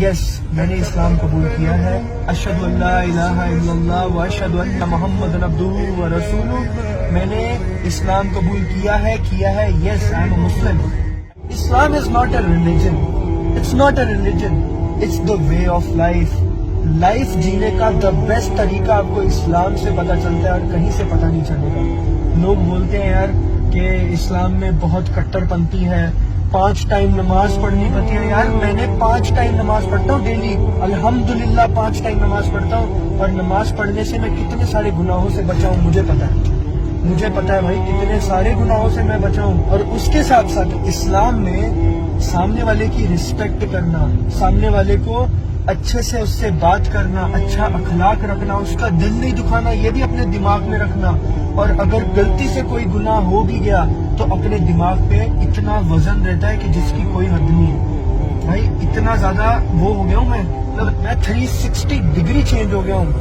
یس میں نے اسلام قبول کیا ہے. اشہد ان لا الہ الا اللہ و اشہد ان محمد عبدہ و رسولہ. میں نے اسلام قبول کیا ہے. Yes I am a Muslim. Islam is not a religion. It's not a religion. It's the way of life. Life جینے کا دا بیسٹ طریقہ آپ کو اسلام سے پتہ چلتا ہے اور کہیں سے پتہ نہیں چلے گا. لوگ بولتے ہیں یار کہ اسلام میں بہت کٹر پنتھی ہے, 5 ٹائم نماز پڑھنی پڑتی ہے. یار میں نے 5 ٹائم نماز پڑھتا ہوں ڈیلی, الحمدللہ 5 ٹائم نماز پڑھتا ہوں, اور نماز پڑھنے سے میں کتنے سارے گناہوں سے بچا ہوں مجھے پتا ہے بھائی, کتنے سارے گناہوں سے میں بچا ہوں. اور اس کے ساتھ ساتھ اسلام میں سامنے والے کی رسپیکٹ کرنا, سامنے والے کو اچھے سے اس سے بات کرنا, اچھا اخلاق رکھنا, اس کا دل نہیں دکھانا, یہ بھی اپنے دماغ میں رکھنا. اور اگر غلطی سے کوئی گناہ ہو بھی گیا تو اپنے دماغ پہ اتنا وزن رہتا ہے کہ جس کی کوئی حد نہیں ہے. بھائی اتنا زیادہ وہ ہو گیا ہوں میں 360 ڈگری چینج ہو گیا ہوں.